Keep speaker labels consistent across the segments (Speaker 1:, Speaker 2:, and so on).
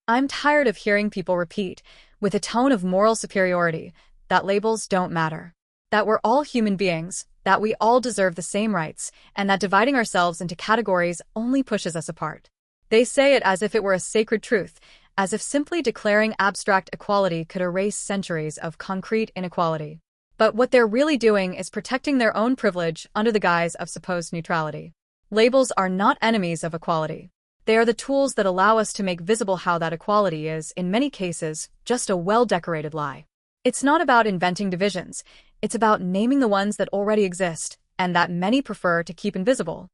Speaker 1: I'm tired of hearing people repeat, with a tone of moral superiority, that labels don't matter. That we're all human beings, that we all deserve the same rights, and that dividing ourselves into categories only pushes us apart. They say it as if it were a sacred truth, as if simply declaring abstract equality could erase centuries of concrete inequality. But what they're really doing is protecting their own privilege under the guise of supposed neutrality. Labels are not enemies of equality. They are the tools that allow us to make visible how that equality is, in many cases, just a well-decorated lie. It's not about inventing divisions. It's about naming the ones that already exist, and that many prefer to keep invisible.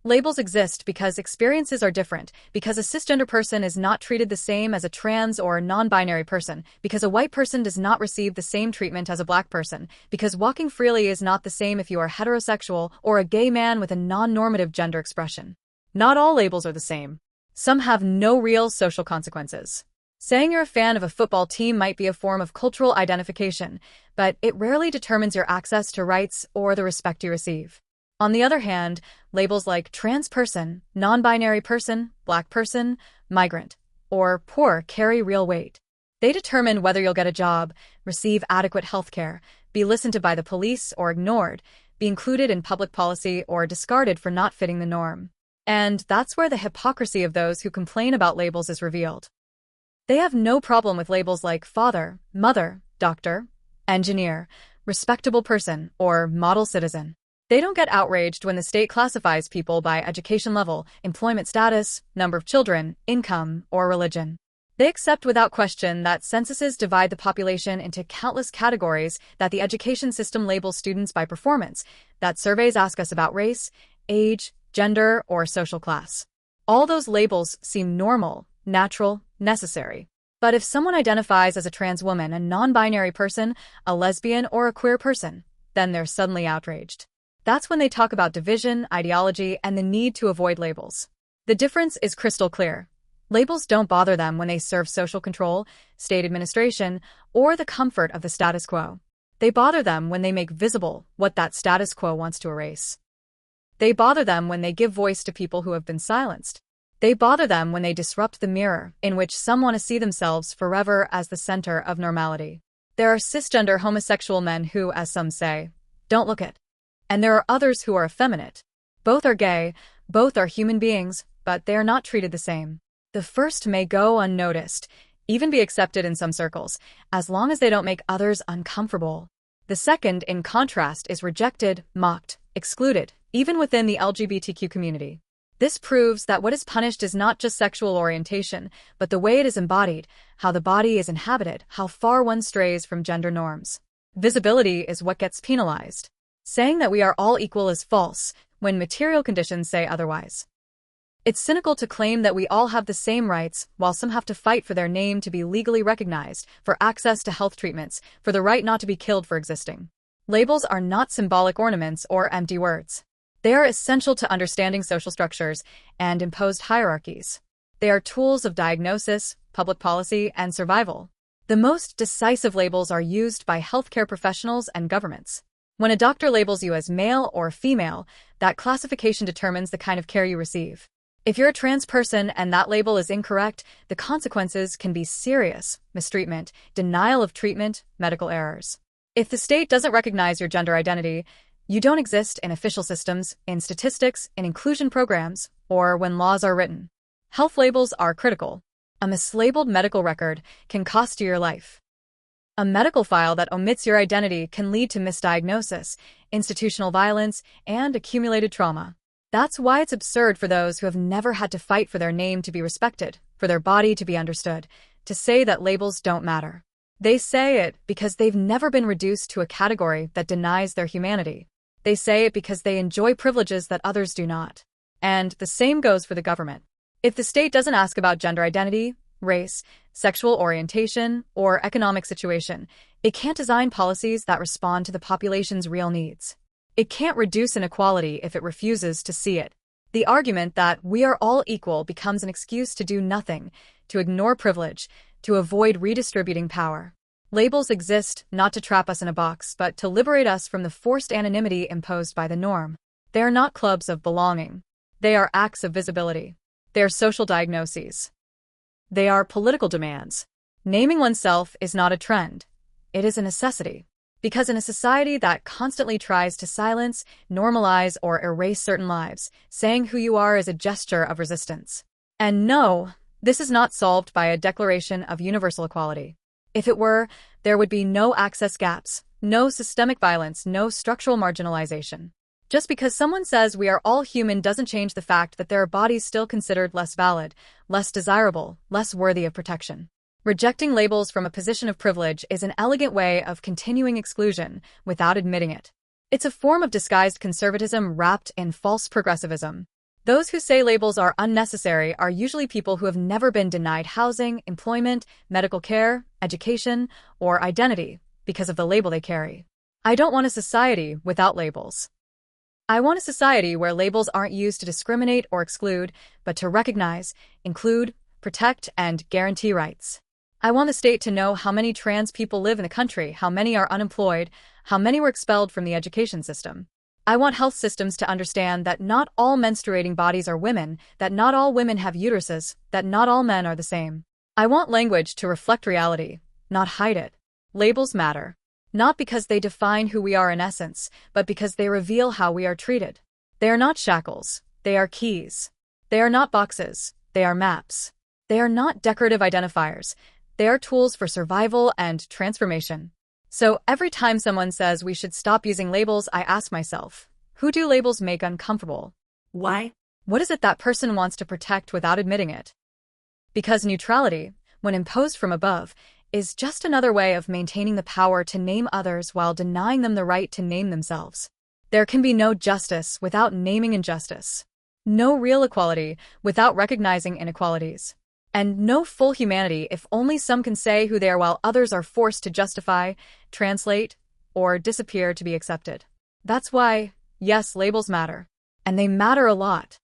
Speaker 1: Labels exist because experiences are different, because a cisgender person is not treated the same as a trans or non-binary person, because a white person does not receive the same treatment as a black person, because walking freely is not the same if you are heterosexual or a gay man with a non-normative gender expression. Not all labels are the same. Some have no real social consequences. Saying you're a fan of a football team might be a form of cultural identification, but it rarely determines your access to rights or the respect you receive. On the other hand, labels like trans person, non-binary person, black person, migrant, or poor carry real weight. They determine whether you'll get a job, receive adequate health care, be listened to by the police or ignored, be included in public policy or discarded for not fitting the norm. And that's where the hypocrisy of those who complain about labels is revealed. They have no problem with labels like father, mother, doctor, engineer, respectable person, or model citizen. They don't get outraged when the state classifies people by education level, employment status, number of children, income, or religion. They accept without question that censuses divide the population into countless categories, that the education system labels students by performance, that surveys ask us about race, age, gender, or social class. All those labels seem normal, natural, necessary. But if someone identifies as a trans woman, a non-binary person, a lesbian, or a queer person, then they're suddenly outraged. That's when they talk about division, ideology, and the need to avoid labels. The difference is crystal clear. Labels don't bother them when they serve social control, state administration, or the comfort of the status quo. They bother them when they make visible what that status quo wants to erase. They bother them when they give voice to people who have been silenced. They bother them when they disrupt the mirror in which some want to see themselves forever as the center of normality. There are cisgender homosexual men who, as some say, don't look it. And there are others who are effeminate. Both are gay, both are human beings, but they are not treated the same. The first may go unnoticed, even be accepted in some circles, as long as they don't make others uncomfortable. The second, in contrast, is rejected, mocked, excluded, even within the LGBTQ community. This proves that what is punished is not just sexual orientation, but the way it is embodied, how the body is inhabited, how far one strays from gender norms. Visibility is what gets penalized. Saying that we are all equal is false, when material conditions say otherwise. It's cynical to claim that we all have the same rights, while some have to fight for their name to be legally recognized, for access to health treatments, for the right not to be killed for existing. Labels are not symbolic ornaments or empty words. They are essential to understanding social structures and imposed hierarchies. They are tools of diagnosis, public policy, and survival. The most decisive labels are used by healthcare professionals and governments. When a doctor labels you as male or female, that classification determines the kind of care you receive. If you're a trans person and that label is incorrect, the consequences can be serious: mistreatment, denial of treatment, medical errors. If the state doesn't recognize your gender identity, you don't exist in official systems, in statistics, in inclusion programs, or when laws are written. Health labels are critical. A mislabeled medical record can cost you your life. A medical file that omits your identity can lead to misdiagnosis, institutional violence, and accumulated trauma. That's why it's absurd for those who have never had to fight for their name to be respected, for their body to be understood, to say that labels don't matter. They say it because they've never been reduced to a category that denies their humanity. They say it because they enjoy privileges that others do not. And the same goes for the government. If the state doesn't ask about gender identity, race, sexual orientation, or economic situation, it can't design policies that respond to the population's real needs. It can't reduce inequality if it refuses to see it. The argument that we are all equal becomes an excuse to do nothing, to ignore privilege, to avoid redistributing power. Labels exist not to trap us in a box, but to liberate us from the forced anonymity imposed by the norm. They are not clubs of belonging. They are acts of visibility. They are social diagnoses. They are political demands. Naming oneself is not a trend. It is a necessity. Because in a society that constantly tries to silence, normalize, or erase certain lives, saying who you are is a gesture of resistance. And no, this is not solved by a declaration of universal equality. If it were, there would be no access gaps, no systemic violence, no structural marginalization. Just because someone says we are all human doesn't change the fact that there are bodies still considered less valid, less desirable, less worthy of protection. Rejecting labels from a position of privilege is an elegant way of continuing exclusion without admitting it. It's a form of disguised conservatism wrapped in false progressivism. Those who say labels are unnecessary are usually people who have never been denied housing, employment, medical care, education, or identity because of the label they carry. I don't want a society without labels. I want a society where labels aren't used to discriminate or exclude, but to recognize, include, protect, and guarantee rights. I want the state to know how many trans people live in the country, how many are unemployed, how many were expelled from the education system. I want health systems to understand that not all menstruating bodies are women, that not all women have uteruses, that not all men are the same. I want language to reflect reality, not hide it. Labels matter. Not because they define who we are in essence, but because they reveal how we are treated. They are not shackles. They are keys. They are not boxes. They are maps. They are not decorative identifiers. They are tools for survival and transformation. So every time someone says we should stop using labels, I ask myself, who do labels make uncomfortable?
Speaker 2: Why?
Speaker 1: What is it that person wants to protect without admitting it? Because neutrality, when imposed from above, is just another way of maintaining the power to name others while denying them the right to name themselves. There can be no justice without naming injustice. No real equality without recognizing inequalities. And no full humanity if only some can say who they are while others are forced to justify, translate, or disappear to be accepted. That's why, yes, labels matter. And they matter a lot.